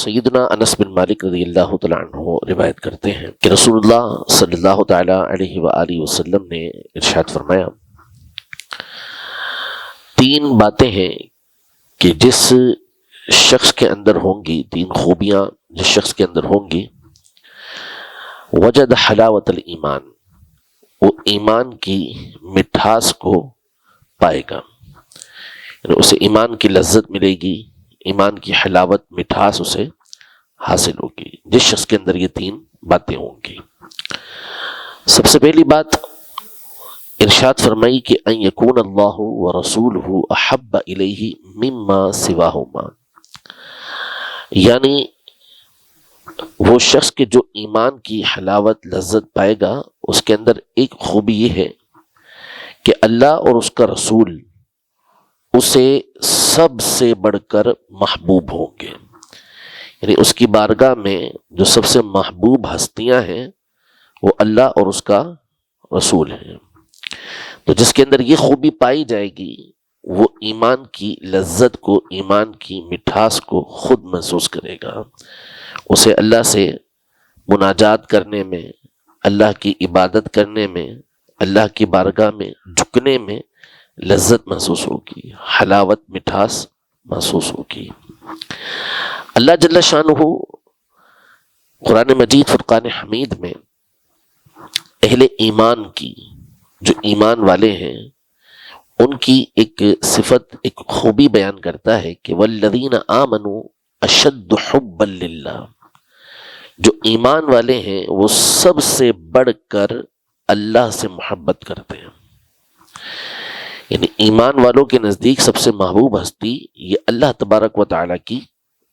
سیدنا انس بن مالک رضی اللہ تعالیٰ عنہ روایت کرتے ہیں کہ رسول اللہ صلی اللہ تعالیٰ علیہ وآلہ وسلم نے ارشاد فرمایا، تین باتیں ہیں کہ جس شخص کے اندر ہوں گی، تین خوبیاں جس شخص کے اندر ہوں گی، وجد حلاوت الایمان، وہ ایمان کی مٹھاس کو پائے گا، یعنی اسے ایمان کی لذت ملے گی، ایمان کی حلاوت مٹھاس اسے حاصل ہوگی جس شخص کے اندر یہ تین باتیں ہوں گی۔ سب سے پہلی بات ارشاد فرمائی کہ ان یکون اللہ ورسولہ احب الیہ مما سواہما، یعنی وہ شخص کے جو ایمان کی حلاوت لذت پائے گا اس کے اندر ایک خوبی یہ ہے کہ اللہ اور اس کا رسول اسے سب سے بڑھ کر محبوب ہوں گے، یعنی اس کی بارگاہ میں جو سب سے محبوب ہستیاں ہیں وہ اللہ اور اس کا رسول ہیں۔ تو جس کے اندر یہ خوبی پائی جائے گی وہ ایمان کی لذت کو، ایمان کی مٹھاس کو خود محسوس کرے گا، اسے اللہ سے مناجات کرنے میں، اللہ کی عبادت کرنے میں، اللہ کی بارگاہ میں جھکنے میں لذت محسوس ہوگی، حلاوت مٹھاس محسوس ہوگی۔ اللہ جل شانہ قرآن مجید فرقان حمید میں اہل ایمان کی، جو ایمان والے ہیں، ان کی ایک صفت، ایک خوبی بیان کرتا ہے کہ والذین آمنوا اشد حبا للہ، جو ایمان والے ہیں وہ سب سے بڑھ کر اللہ سے محبت کرتے ہیں، یعنی ایمان والوں کے نزدیک سب سے محبوب ہستی یہ اللہ تبارک و تعالیٰ کی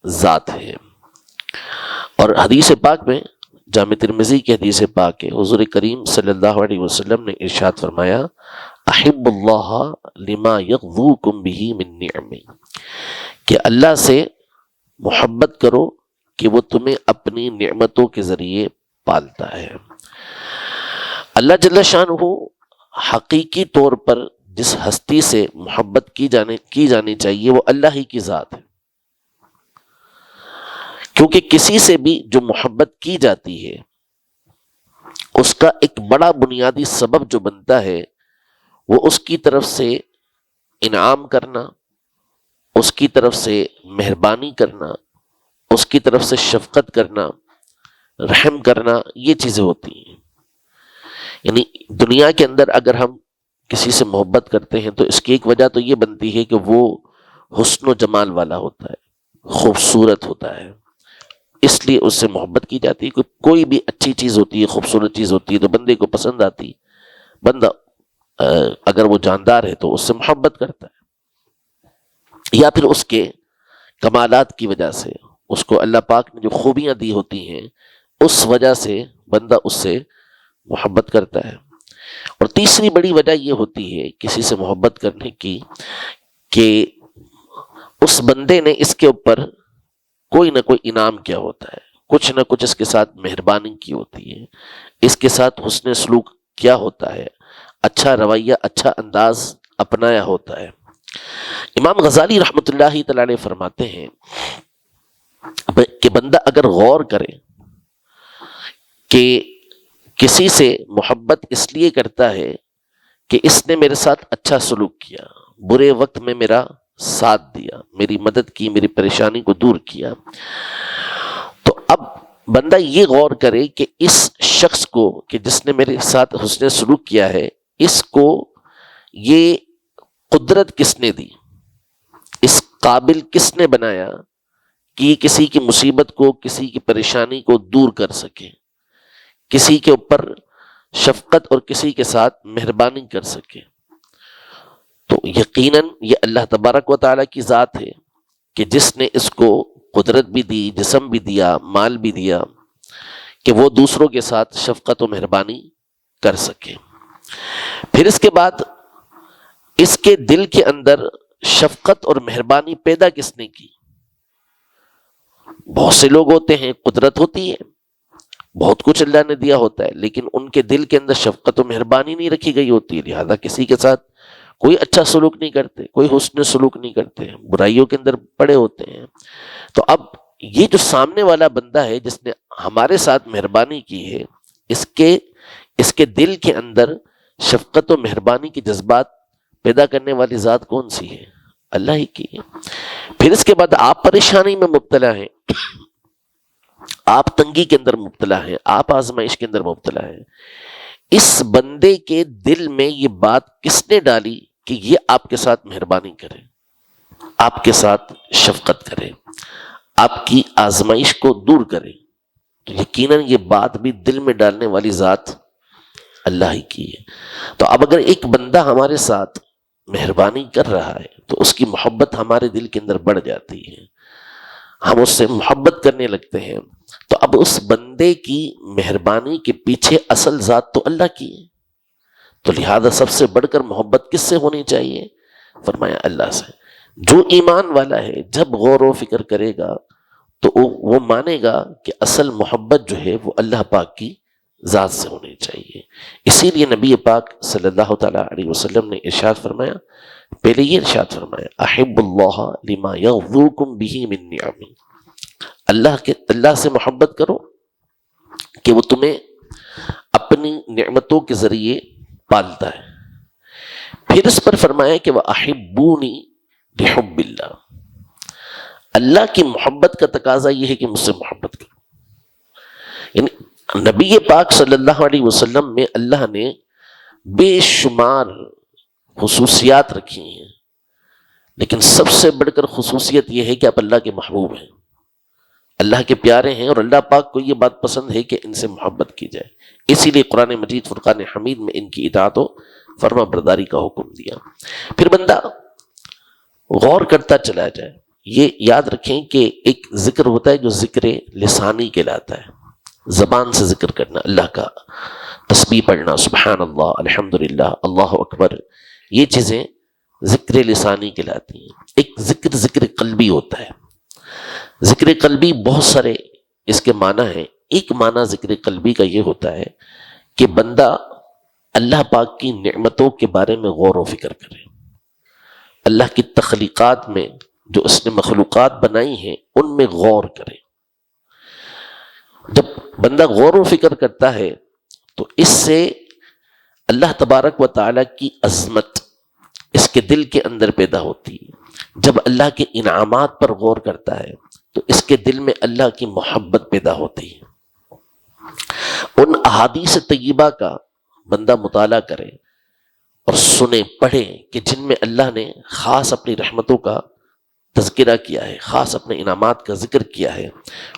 ذات ہے۔ اور حدیث پاک میں، جامع ترمذی کی حدیث پاک ہے، حضور کریم صلی اللہ علیہ وسلم نے ارشاد فرمایا، احب اللہ لما یغذوکم بہ من نعمہ، کہ اللہ سے محبت کرو کہ وہ تمہیں اپنی نعمتوں کے ذریعے پالتا ہے۔ اللہ جل شانہ حقیقی طور پر جس ہستی سے محبت کی جانی چاہیے وہ اللہ ہی کی ذات ہے، کیونکہ کسی سے بھی جو محبت کی جاتی ہے اس کا ایک بڑا بنیادی سبب جو بنتا ہے وہ اس کی طرف سے انعام کرنا، اس کی طرف سے مہربانی کرنا، اس کی طرف سے شفقت کرنا، رحم کرنا، یہ چیزیں ہوتی ہیں۔ یعنی دنیا کے اندر اگر ہم کسی سے محبت کرتے ہیں تو اس کی ایک وجہ تو یہ بنتی ہے کہ وہ حسن و جمال والا ہوتا ہے، خوبصورت ہوتا ہے، اس لیے اس سے محبت کی جاتی ہے۔ کوئی بھی اچھی چیز ہوتی ہے، خوبصورت چیز ہوتی ہے تو بندے کو پسند آتی ہے، بندہ اگر وہ جاندار ہے تو اس سے محبت کرتا ہے، یا پھر اس کے کمالات کی وجہ سے، اس کو اللہ پاک نے جو خوبیاں دی ہوتی ہیں اس وجہ سے بندہ اس سے محبت کرتا ہے۔ اور تیسری بڑی وجہ یہ ہوتی ہے کسی سے محبت کرنے کی کہ اس بندے نے اس کے اوپر کوئی نہ کوئی انعام کیا ہوتا ہے، کچھ نہ کچھ اس کے ساتھ مہربانی کی ہوتی ہے، اس کے ساتھ حسن سلوک کیا ہوتا ہے، اچھا رویہ، اچھا انداز اپنایا ہوتا ہے۔ امام غزالی رحمۃ اللہ تعالی علیہ فرماتے ہیں کہ بندہ اگر غور کرے کہ کسی سے محبت اس لیے کرتا ہے کہ اس نے میرے ساتھ اچھا سلوک کیا، برے وقت میں میرا ساتھ دیا، میری مدد کی، میری پریشانی کو دور کیا، تو اب بندہ یہ غور کرے کہ اس شخص کو، کہ جس نے میرے ساتھ حسن سلوک کیا ہے، اس کو یہ قدرت کس نے دی، اس قابل کس نے بنایا کہ یہ کسی کی مصیبت کو، کسی کی پریشانی کو دور کر سکے، کسی کے اوپر شفقت اور کسی کے ساتھ مہربانی کر سکے۔ تو یقیناً یہ اللہ تبارک و تعالیٰ کی ذات ہے کہ جس نے اس کو قدرت بھی دی، جسم بھی دیا، مال بھی دیا کہ وہ دوسروں کے ساتھ شفقت و مہربانی کر سکے۔ پھر اس کے بعد اس کے دل کے اندر شفقت اور مہربانی پیدا کس نے کی؟ بہت سے لوگ ہوتے ہیں، قدرت ہوتی ہے، بہت کچھ اللہ نے دیا ہوتا ہے، لیکن ان کے دل کے اندر شفقت و مہربانی نہیں رکھی گئی ہوتی، لہذا کسی کے ساتھ کوئی اچھا سلوک نہیں کرتے، کوئی حسن سلوک نہیں کرتے، برائیوں کے اندر پڑے ہوتے ہیں۔ تو اب یہ جو سامنے والا بندہ ہے جس نے ہمارے ساتھ مہربانی کی ہے، اس کے دل کے اندر شفقت و مہربانی کے جذبات پیدا کرنے والی ذات کون سی ہے؟ اللہ ہی کی ہے۔ پھر اس کے بعد آپ پریشانی میں مبتلا ہیں، آپ تنگی کے اندر مبتلا ہیں، آپ آزمائش کے اندر مبتلا ہیں، اس بندے کے دل میں یہ بات کس نے ڈالی کہ یہ آپ کے ساتھ مہربانی کرے، آپ کے ساتھ شفقت کرے، آپ کی آزمائش کو دور کرے؟ تو یقیناً یہ بات بھی دل میں ڈالنے والی ذات اللہ ہی کی ہے۔ تو اب اگر ایک بندہ ہمارے ساتھ مہربانی کر رہا ہے تو اس کی محبت ہمارے دل کے اندر بڑھ جاتی ہے، ہم اس سے محبت کرنے لگتے ہیں۔ تو اب اس بندے کی مہربانی کے پیچھے اصل ذات تو اللہ کی ہے، تو لہذا سب سے بڑھ کر محبت کس سے ہونی چاہیے؟ فرمایا اللہ سے۔ جو ایمان والا ہے جب غور و فکر کرے گا تو وہ مانے گا کہ اصل محبت جو ہے وہ اللہ پاک کی ذات سے ہونی چاہیے۔ اسی لیے نبی پاک صلی اللہ تعالیٰ علیہ وسلم نے ارشاد فرمایا، پہلے یہ ارشاد فرمایا، احب اللہ لما یغذوکم بہ من نعمی، اللہ سے محبت کرو کہ وہ تمہیں اپنی نعمتوں کے ذریعے پالتا ہے۔ پھر اس پر فرمایا کہ وَأَحِبُّونِي بِحُبِّ اللہ، اللہ کی محبت کا تقاضا یہ ہے کہ مجھ سے محبت کرو۔ یعنی نبی پاک صلی اللہ علیہ وسلم میں اللہ نے بے شمار خصوصیات رکھی ہیں، لیکن سب سے بڑھ کر خصوصیت یہ ہے کہ آپ اللہ کے محبوب ہیں، اللہ کے پیارے ہیں، اور اللہ پاک کو یہ بات پسند ہے کہ ان سے محبت کی جائے۔ اسی لیے قرآن مجید فرقان حمید میں ان کی اطاعت و فرما برداری کا حکم دیا۔ پھر بندہ غور کرتا چلا جائے۔ یہ یاد رکھیں کہ ایک ذکر ہوتا ہے جو ذکر لسانی کہلاتا ہے، زبان سے ذکر کرنا، اللہ کا تسبیح پڑھنا، سبحان اللہ، الحمدللہ، اللہ اکبر، یہ چیزیں ذکر لسانی کہلاتی ہیں۔ ایک ذکر قلبی ہوتا ہے۔ ذکر قلبی بہت سارے اس کے معنی ہیں۔ ایک معنی ذکر قلبی کا یہ ہوتا ہے کہ بندہ اللہ پاک کی نعمتوں کے بارے میں غور و فکر کرے، اللہ کی تخلیقات میں جو اس نے مخلوقات بنائی ہیں ان میں غور کرے۔ جب بندہ غور و فکر کرتا ہے تو اس سے اللہ تبارک و تعالیٰ کی عظمت اس کے دل کے اندر پیدا ہوتی ہے۔ جب اللہ کے انعامات پر غور کرتا ہے تو اس کے دل میں اللہ کی محبت پیدا ہوتی ہے۔ ان احادیث طیبہ کا بندہ مطالعہ کرے اور سنے، پڑھے کہ جن میں اللہ نے خاص اپنی رحمتوں کا تذکرہ کیا ہے، خاص اپنے انعامات کا ذکر کیا ہے۔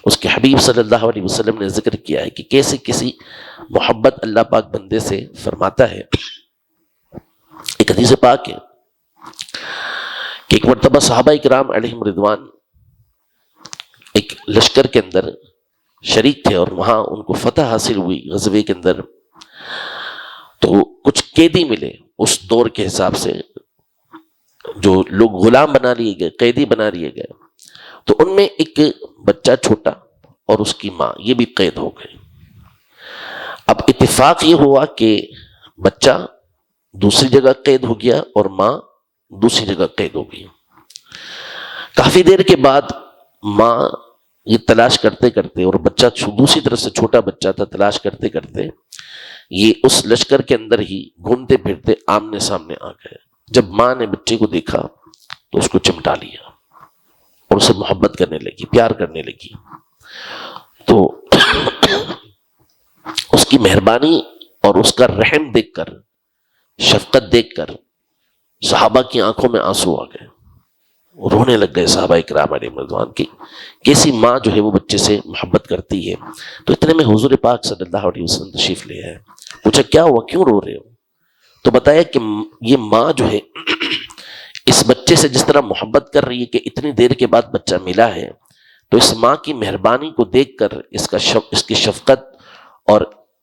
اس کے حبیب صلی اللہ علیہ وسلم نے ذکر کیا ہے کہ کیسے کسی محبت اللہ پاک بندے سے فرماتا ہے۔ ایک حدیث پاک ہے کہ ایک مرتبہ صحابہ اکرام علیہم رضوان ایک لشکر کے اندر شریک تھے اور وہاں ان کو فتح حاصل ہوئی غزوے کے اندر، تو کچھ قیدی ملے اس دور کے حساب سے، جو لوگ غلام بنا لیے گئے، قیدی بنا لیے گئے، تو ان میں ایک بچہ چھوٹا اور اس کی ماں، یہ بھی قید ہو گئے۔ اب اتفاق یہ ہوا کہ بچہ دوسری جگہ قید ہو گیا اور ماں دوسری جگہ قید ہو گئی۔ کافی دیر کے بعد ماں یہ تلاش کرتے کرتے، اور بچہ دوسری طرف سے چھوٹا بچہ تھا، تلاش کرتے کرتے یہ اس لشکر کے اندر ہی گھومتے پھرتے آمنے سامنے آ گئے۔ جب ماں نے بچے کو دیکھا تو اس کو چمٹا لیا اور اسے محبت کرنے لگی، پیار کرنے لگی۔ تو اس کی مہربانی اور اس کا رحم دیکھ کر، شفقت دیکھ کر صحابہ کی آنکھوں میں آنسو آ گئے، رونے لگ گئے صحابہ اکرام علیہ رضوان کی کیسی ماں جو ہے وہ بچے سے محبت کرتی ہے۔ تو اتنے میں حضور پاک صلی اللہ علیہ وسلم تشریف لے آئے۔ پوچھا کیا ہوا، کیوں رو رہے ہو؟ تو بتایا کہ یہ ماں جو ہے اس بچے سے جس طرح محبت کر رہی ہے کہ اتنی دیر کے بعد بچہ ملا ہے، تو اس ماں کی مہربانی کو دیکھ کر اس کی شفقت اور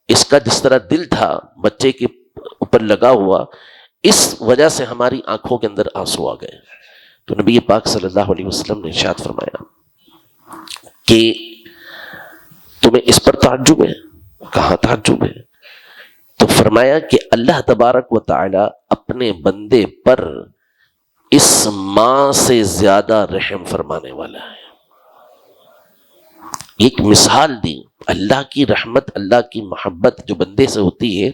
اس کا جس طرح دل تھا بچے کے اوپر لگا ہوا، اس وجہ سے ہماری آنکھوں کے اندر آنسو آ گئے۔ تو نبی پاک صلی اللہ علیہ وسلم نے ارشاد فرمایا کہ تمہیں اس پر تعجب ہے؟ کہاں تعجب ہے؟ تو فرمایا کہ اللہ تبارک و تعالی اپنے بندے پر اس ماں سے زیادہ رحم فرمانے والا ہے۔ ایک مثال دی. اللہ کی رحمت، اللہ کی محبت جو بندے سے ہوتی ہے،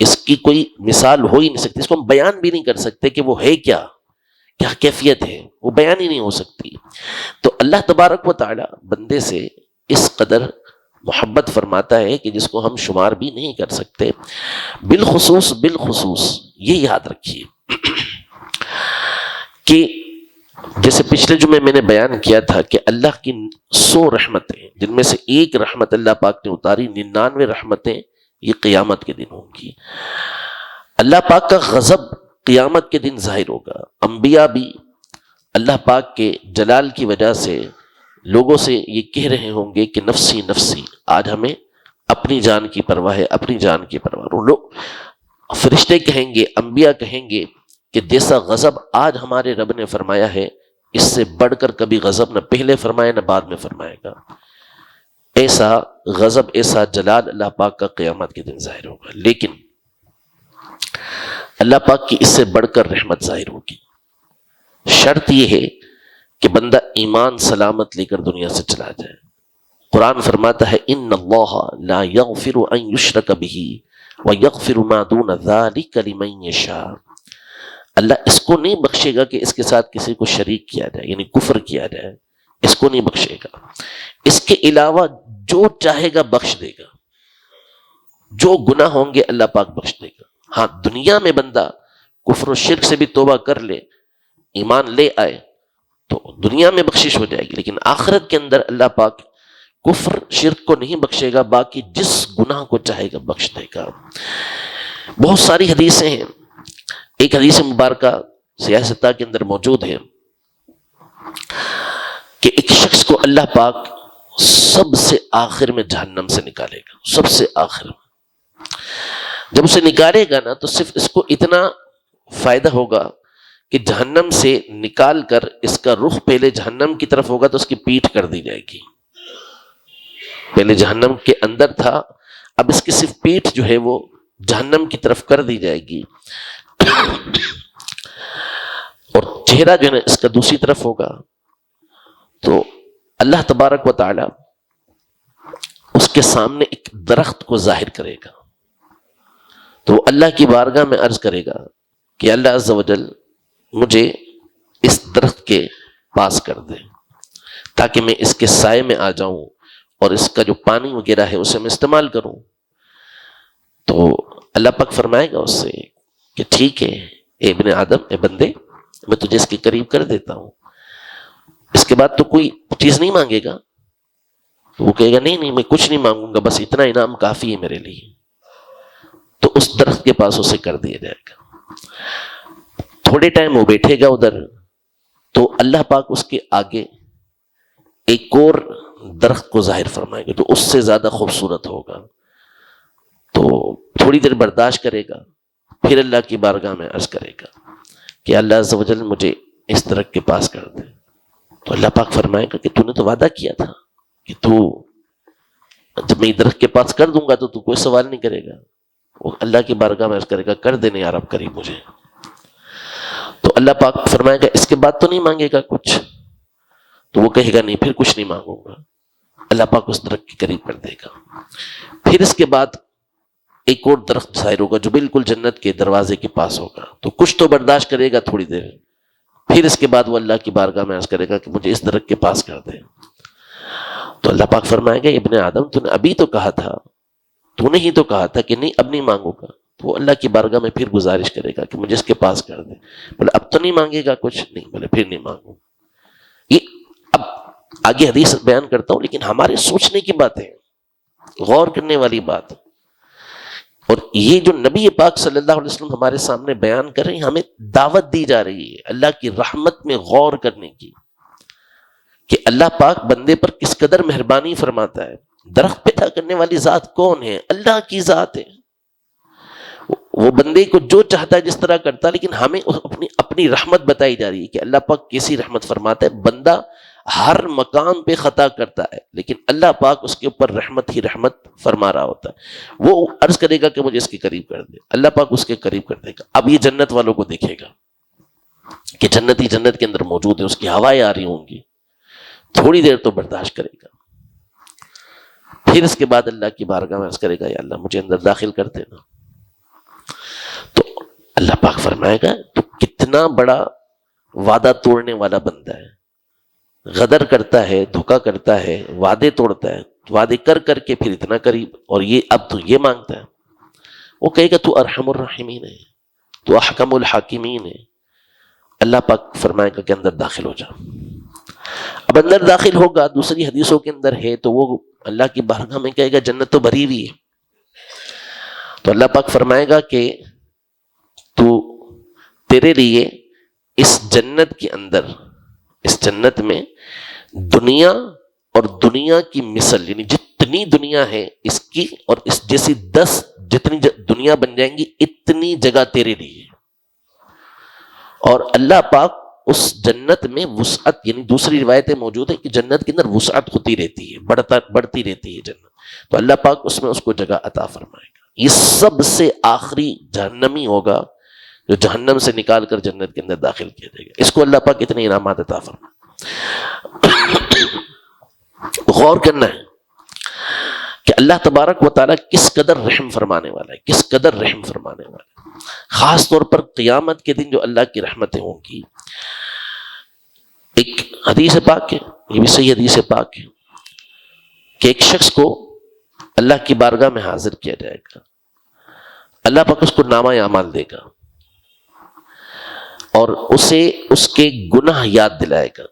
اس کی کوئی مثال ہو ہی نہیں سکتی. اس کو ہم بیان بھی نہیں کر سکتے کہ وہ ہے کیا کیفیت ہے، وہ بیان ہی نہیں ہو سکتی. تو اللہ تبارک و تعالی بندے سے اس قدر محبت فرماتا ہے کہ جس کو ہم شمار بھی نہیں کر سکتے. بالخصوص یہ یاد رکھیے کہ جیسے پچھلے جمعے میں نے بیان کیا تھا کہ اللہ کی 100 رحمتیں، جن میں سے ایک رحمت اللہ پاک نے اتاری، 99 رحمتیں یہ قیامت کے دن ہوں گی. اللہ پاک کا غضب قیامت کے دن ظاہر ہوگا. انبیاء بھی اللہ پاک کے جلال کی وجہ سے لوگوں سے یہ کہہ رہے ہوں گے کہ نفسی نفسی، آج ہمیں اپنی جان کی پرواہ ہے، اپنی جان کی پرواہ. لوگ فرشتے کہیں گے، انبیاء کہیں گے کہ جیسا غضب آج ہمارے رب نے فرمایا ہے، اس سے بڑھ کر کبھی غضب نہ پہلے فرمائے نہ بعد میں فرمائے گا. ایسا غضب، ایسا جلال اللہ پاک کا قیامت کے دن ظاہر ہوگا. لیکن اللہ پاک کی اس سے بڑھ کر رحمت ظاہر ہوگی. شرط یہ ہے کہ بندہ ایمان سلامت لے کر دنیا سے چلا جائے. قرآن فرماتا ہے ان اللہ لا یغفر ان یشرک بہ ویغفر ما دون ذلک لمن یشاء. اللہ اس کو نہیں بخشے گا کہ اس کے ساتھ کسی کو شریک کیا جائے، یعنی کفر کیا جائے، اس کو نہیں بخشے گا. اس کے علاوہ جو چاہے گا بخش دے گا. جو گناہ ہوں گے اللہ پاک بخش دے گا. ہاں دنیا میں بندہ کفر و شرک سے بھی توبہ کر لے، ایمان لے آئے تو دنیا میں بخشش ہو جائے گی، لیکن آخرت کے اندر اللہ پاک کفر شرک کو نہیں بخشے گا، باقی جس گناہ کو چاہے گا بخش دے گا. بہت ساری حدیثیں ہیں. ایک حدیث مبارکہ سیاستہ کے اندر موجود ہے کہ ایک شخص کو اللہ پاک سب سے آخر میں جہنم سے نکالے گا. سب سے آخر میں جب اسے نکالے گا نا تو صرف اس کو اتنا فائدہ ہوگا کہ جہنم سے نکال کر اس کا رخ پہلے جہنم کی طرف ہوگا تو اس کی پیٹھ کر دی جائے گی. پہلے جہنم کے اندر تھا، اب اس کی صرف پیٹھ جو ہے وہ جہنم کی طرف کر دی جائے گی، اور چہرہ جو ہے نا اس کا دوسری طرف ہوگا. تو اللہ تبارک و تعالی اس کے سامنے ایک درخت کو ظاہر کرے گا. تو اللہ کی بارگاہ میں عرض کرے گا کہ اللہ عز و جل مجھے اس درخت کے پاس کر دے تاکہ میں اس کے سائے میں آ جاؤں اور اس کا جو پانی وغیرہ ہے اسے میں استعمال کروں. تو اللہ پاک فرمائے گا اس سے کہ ٹھیک ہے اے ابن آدم، اے بندے، میں تجھے اس کے قریب کر دیتا ہوں. اس کے بعد تو کوئی چیز نہیں مانگے گا. تو وہ کہے گا نہیں میں کچھ نہیں مانگوں گا، بس اتنا انعام کافی ہے میرے لیے. تو اس درخت کے پاس اسے کر دیا جائے گا. تھوڑے ٹائم وہ بیٹھے گا ادھر، تو اللہ پاک اس کے آگے ایک اور درخت کو ظاہر فرمائے گا جو اس سے زیادہ خوبصورت ہوگا. تو تھوڑی دیر برداشت کرے گا، پھر اللہ کی بارگاہ میں عرض کرے گا کہ اللہ عز و جل مجھے اس درخت کے پاس کر دے. تو اللہ پاک فرمائے گا کہ تو نے تو وعدہ کیا تھا کہ تو جب میں درخت کے پاس کر دوں گا تو کوئی سوال نہیں کرے گا. وہ اللہ کی بارگاہ میں عرض کرے گا کر دینے یار اب قریب مجھے. تو اللہ پاک فرمائے گا اس کے بعد تو نہیں مانگے گا کچھ. تو وہ کہے گا نہیں پھر کچھ نہیں مانگوں گا. اللہ پاک اس درخت کے قریب کر دے گا. پھر اس کے بعد ایک اور درخت ظاہر ہوگا جو بالکل جنت کے دروازے کے پاس ہوگا. تو کچھ تو برداشت کرے گا تھوڑی دیر، پھر اس کے بعد وہ اللہ کی بارگاہ میں عرض کرے گا کہ مجھے اس درخت کے پاس کر دے. تو اللہ پاک فرمائے گا ابن آدم تو نے ابھی تو کہا تھا، تو نے ہی تو کہا تھا کہ نہیں اب نہیں مانگوں گا. تو وہ اللہ کی بارگاہ میں پھر گزارش کرے گا کہ مجھے اس کے پاس کر دے. بولے اب تو نہیں مانگے گا کچھ؟ نہیں. بولے پھر نہیں مانگوں. یہ اب آگے حدیث بیان کرتا ہوں، لیکن ہمارے سوچنے کی بات ہے، غور کرنے والی بات. اور یہ جو نبی پاک صلی اللہ علیہ وسلم ہمارے سامنے بیان کر رہے ہیں، ہمیں دعوت دی جا رہی ہے اللہ کی رحمت میں غور کرنے کی کہ اللہ پاک بندے پر کس قدر مہربانی فرماتا ہے. درخت پیدا کرنے والی ذات کون ہے؟ اللہ کی ذات ہے. وہ بندے کو جو چاہتا ہے جس طرح کرتا ہے، لیکن ہمیں اپنی رحمت بتائی جا رہی ہے کہ اللہ پاک کیسی رحمت فرماتا ہے. بندہ ہر مقام پہ خطا کرتا ہے لیکن اللہ پاک اس کے اوپر رحمت ہی رحمت فرما رہا ہوتا ہے. وہ عرض کرے گا کہ مجھے اس کے قریب کر دے، اللہ پاک اس کے قریب کر دے گا. اب یہ جنت والوں کو دیکھے گا کہ جنت کے اندر موجود ہے، اس کی ہوائیں آ رہی ہوں گی، تھوڑی دیر تو برداشت کرے گا. پھر اس کے بعد اللہ کی بارگاہ میں عرض کرے گا یا اللہ مجھے اندر داخل کر دینا. تو اللہ پاک فرمائے گا تو کتنا بڑا وعدہ توڑنے والا بندہ ہے, غدر کرتا ہے, دھوکا کرتا ہے, وعدے توڑتا ہے, وعدے کر کر کے پھر اتنا قریب, اور یہ اب تو یہ مانگتا ہے. وہ کہے گا تو ارحم الراحمین ہے, تو احکم الحاکمین ہے. اللہ پاک فرمائے گا کہ اندر داخل ہو جا. اب اندر داخل ہوگا, دوسری حدیثوں کے اندر ہے, تو وہ اللہ کی بارگاہ میں کہے گا جنت تو بھری ہوئی ہے. تو اللہ پاک فرمائے گا کہ تو تیرے لیے اس جنت کے اندر, اس جنت میں دنیا اور دنیا کی مثل, یعنی جتنی دنیا ہے اس کی اور اس جیسی 10 جتنی دنیا بن جائیں گی اتنی جگہ تیرے لیے. اور اللہ پاک اس جنت میں وسعت, یعنی دوسری روایتیں موجود ہیں کہ جنت کے اندر وسعت ہوتی رہتی ہے, بڑھتی رہتی ہے جنت. تو اللہ پاک اس میں اس کو جگہ عطا فرمائے گا. یہ سب سے آخری جہنمی ہوگا جو جہنم سے نکال کر جنت کے اندر داخل کیا جائے گا. اس کو اللہ پاک اتنے انعامات عطا فرمائے. غور کرنا ہے کہ اللہ تبارک و تعالیٰ کس قدر رحم فرمانے والا ہے, کس قدر رحم فرمانے والا ہے. خاص طور پر قیامت کے دن جو اللہ کی رحمتیں ہوں گی. ایک حدیث پاک ہے, یہ بھی صحیح حدیث پاک ہے, کہ ایک شخص کو اللہ کی بارگاہ میں حاضر کیا جائے گا. اللہ پاک اس کو نامہ اعمال دے گا اور اسے اس کے گناہ یاد دلائے گا,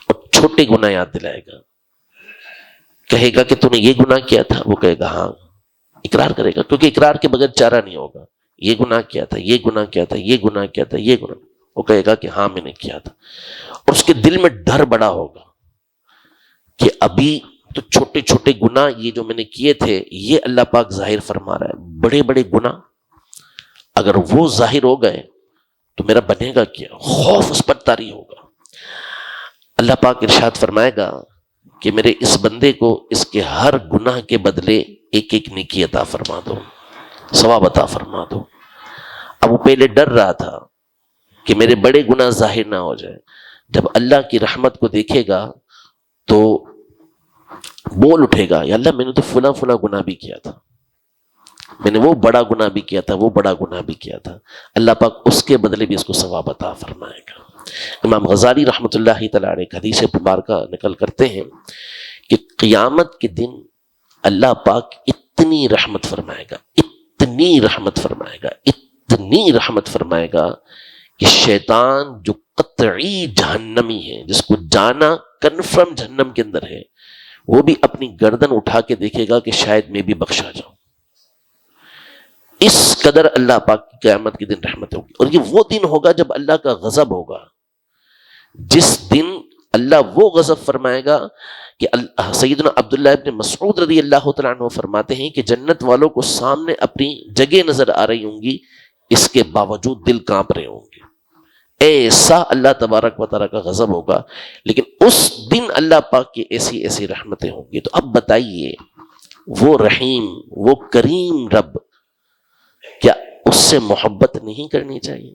اور چھوٹے گناہ یاد دلائے گا. کہے گا کہ تو نے یہ گناہ کیا تھا, وہ کہے گا ہاں, اقرار کرے گا, کیونکہ اقرار کے بغیر چارہ نہیں ہوگا. یہ گناہ کیا تھا, یہ گناہ کیا تھا, یہ گناہ کیا تھا, یہ گناہ. وہ کہے گا کہ ہاں میں نے کیا تھا. اور اس کے دل میں ڈر بڑا ہوگا کہ ابھی تو چھوٹے چھوٹے گناہ یہ جو میں نے کیے تھے یہ اللہ پاک ظاہر فرما رہا ہے. بڑے بڑے گناہ اگر وہ ظاہر ہو گئے تو میرا بنے گا کیا. خوف اس پر طاری ہوگا. اللہ پاک ارشاد فرمائے گا کہ میرے اس بندے کو اس کے ہر گناہ کے بدلے ایک ایک نیکی عطا فرما دو, ثواب عطا فرما دو. اب وہ پہلے ڈر رہا تھا کہ میرے بڑے گناہ ظاہر نہ ہو جائے. جب اللہ کی رحمت کو دیکھے گا تو بول اٹھے گا یا اللہ میں نے تو فلاں فلاں گناہ بھی کیا تھا, میں نے وہ بڑا گناہ بھی کیا تھا, وہ بڑا گناہ بھی کیا تھا. اللہ پاک اس کے بدلے بھی اس کو ثواب عطا فرمائے گا. امام غزالی رحمۃ اللہ تعالیٰ علیہ حدیث مبارکہ نقل کرتے ہیں کہ قیامت کے دن اللہ پاک اتنی رحمت فرمائے گا, اتنی رحمت فرمائے گا, اتنی رحمت فرمائے گا کہ شیطان جو قطعی جہنمی ہے, جس کو جانا کنفرم جہنم کے اندر ہے, وہ بھی اپنی گردن اٹھا کے دیکھے گا کہ شاید میں بھی بخشا جاؤں. اس قدر اللہ پاک کی قیامت کے دن رحمت ہوگی. اور یہ وہ دن ہوگا جب اللہ کا غضب ہوگا, جس دن اللہ وہ غضب فرمائے گا کہ سیدنا عبداللہ ابن مسعود رضی اللہ تعالیٰ عنہ فرماتے ہیں کہ جنت والوں کو سامنے اپنی جگہ نظر آ رہی ہوں گی, اس کے باوجود دل کانپ رہے ہوں گے. ایسا اللہ تبارک و تعالیٰ کا غضب ہوگا. لیکن اس دن اللہ پاک کی ایسی ایسی رحمتیں ہوں گی. تو اب بتائیے وہ رحیم, وہ کریم رب, کیا اس سے محبت نہیں کرنی چاہیے؟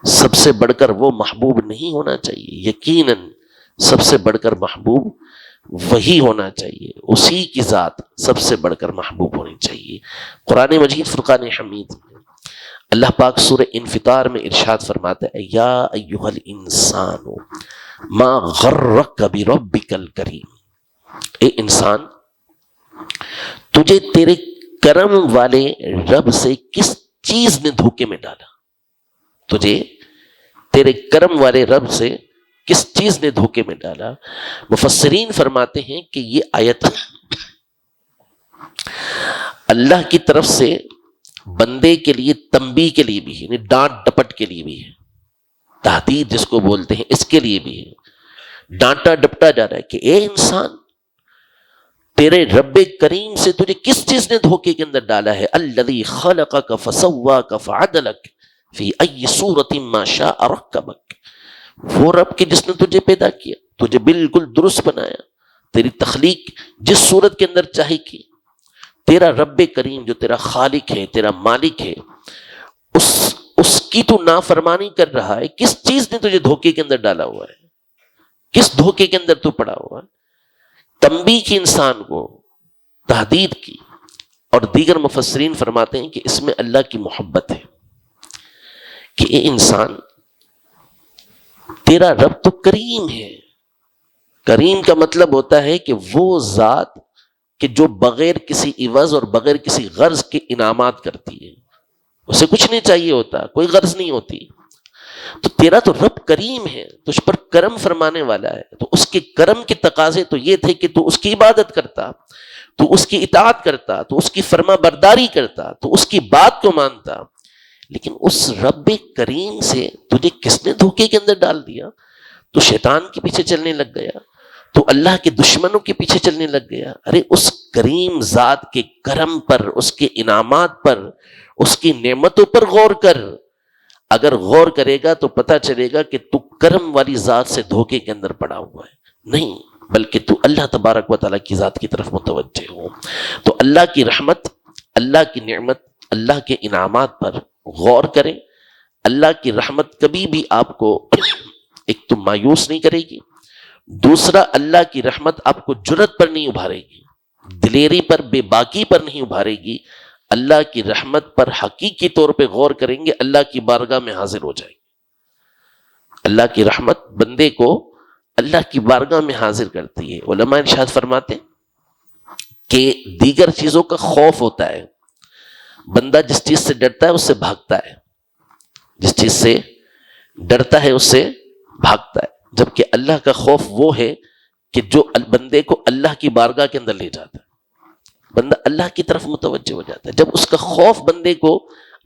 سب سے بڑھ کر وہ محبوب نہیں ہونا چاہیے؟ یقیناً سب سے بڑھ کر محبوب وہی ہونا چاہیے, اسی کی ذات سب سے بڑھ کر محبوب ہونی چاہیے. قرآن مجید فرقان حمید میں اللہ پاک سورہ انفطار میں ارشاد فرماتا ہے یا ایھا الانسان ما غرک بربک الکریم. اے انسان, تجھے تیرے کرم والے رب سے کس چیز نے دھوکے میں ڈالا؟ تجھے تیرے کرم والے رب سے کس چیز نے دھوکے میں ڈالا؟ مفسرین فرماتے ہیں کہ یہ آیت اللہ کی طرف سے بندے کے لیے تنبیہ کے لیے بھی ہے, یعنی ڈانٹ ڈپٹ کے لیے بھی ہے, تحدید جس کو بولتے ہیں اس کے لیے بھی ہے. ڈانٹا ڈپٹا جا رہا ہے کہ اے انسان, تیرے رب کریم سے تجھے کس چیز نے دھوکے کے اندر ڈالا ہے؟ الذی خلقک فسواک فعدلک فی ای صورت ما شاء رکبک. وہ رب کے جس نے تجھے پیدا کیا, تجھے بالکل درست بنایا, تیری تخلیق جس صورت کے اندر چاہی کی. تیرا رب کریم جو تیرا خالق ہے, تیرا مالک ہے, اس کی تو نافرمانی کر رہا ہے. کس چیز نے تجھے دھوکے کے اندر ڈالا ہوا ہے؟ کس دھوکے کے اندر تو پڑا ہوا ہے؟ تنبیہ کی انسان کو تحدید کی، اور دیگر مفسرین فرماتے ہیں کہ اس میں اللہ کی محبت ہے کہ اے انسان، تیرا رب تو کریم ہے۔ کریم کا مطلب ہوتا ہے کہ وہ ذات کہ جو بغیر کسی عوض اور بغیر کسی غرض کے انعامات کرتی ہے، اسے کچھ نہیں چاہیے ہوتا، کوئی غرض نہیں ہوتی۔ تو تیرا تو رب کریم ہے، تجھ پر کرم فرمانے والا ہے، تو اس کے کرم کے تقاضے تو یہ تھے کہ تو اس کی عبادت کرتا، تو اس کی اطاعت کرتا، تو اس کی فرما برداری کرتا، تو اس کی بات کو مانتا۔ لیکن اس رب کریم سے تجھے کس نے دھوکے کے اندر ڈال دیا؟ تو شیطان کے پیچھے چلنے لگ گیا، تو اللہ کے دشمنوں کے پیچھے چلنے لگ گیا۔ ارے اس کریم ذات کے کرم پر، اس کے انعامات پر، اس کی نعمتوں پر غور کر۔ اگر غور کرے گا تو پتہ چلے گا کہ تو کرم والی ذات سے دھوکے کے اندر پڑا ہوا ہے، نہیں، بلکہ تو اللہ تبارک و تعالیٰ کی ذات کی طرف متوجہ ہو۔ تو اللہ کی رحمت، اللہ کی نعمت، اللہ کے انعامات پر غور کریں۔ اللہ کی رحمت کبھی بھی آپ کو ایک تو مایوس نہیں کرے گی، دوسرا اللہ کی رحمت آپ کو جرت پر نہیں ابھارے گی، دلیری پر، بے باکی پر نہیں ابھارے گی۔ اللہ کی رحمت پر حقیقی طور پہ غور کریں گے، اللہ کی بارگاہ میں حاضر ہو جائیں گے۔ اللہ کی رحمت بندے کو اللہ کی بارگاہ میں حاضر کرتی ہے۔ علماء ارشاد فرماتے ہیں کہ دیگر چیزوں کا خوف ہوتا ہے، بندہ جس چیز سے ڈرتا ہے اس سے بھاگتا ہے، جس چیز سے ڈرتا ہے اس سے بھاگتا ہے، جبکہ اللہ کا خوف وہ ہے کہ جو بندے کو اللہ کی بارگاہ کے اندر لے جاتا ہے، بندہ اللہ کی طرف متوجہ ہو جاتا ہے۔ جب اس کا خوف بندے کو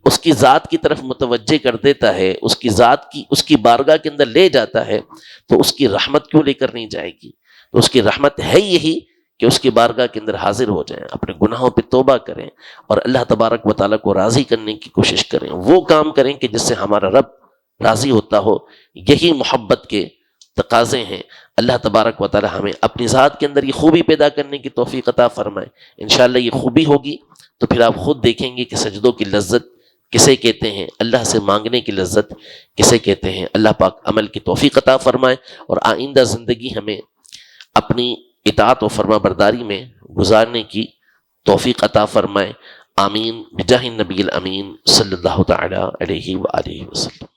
اس کی ذات کی طرف متوجہ کر دیتا ہے، اس کی ذات کی، اس کی بارگاہ کے اندر لے جاتا ہے، تو اس کی رحمت کیوں لے کر نہیں جائے گی؟ تو اس کی رحمت ہے یہی کہ اس کی بارگاہ کے اندر حاضر ہو جائیں، اپنے گناہوں پہ توبہ کریں، اور اللہ تبارک و تعالیٰ کو راضی کرنے کی کوشش کریں، وہ کام کریں کہ جس سے ہمارا رب راضی ہوتا ہو۔ یہی محبت کے تقاضے ہیں۔ اللہ تبارک و تعالی ہمیں اپنی ذات کے اندر یہ خوبی پیدا کرنے کی توفیق عطا فرمائے۔ انشاءاللہ یہ خوبی ہوگی تو پھر آپ خود دیکھیں گے کہ سجدوں کی لذت کسے کہتے ہیں، اللہ سے مانگنے کی لذت کسے کہتے ہیں۔ اللہ پاک عمل کی توفیق عطا فرمائے، اور آئندہ زندگی ہمیں اپنی اطاعت و فرما برداری میں گزارنے کی توفیق عطا فرمائے۔ آمین بجاہ النبی الامین صلی اللہ تعالی علیہ وآلہ وسلم۔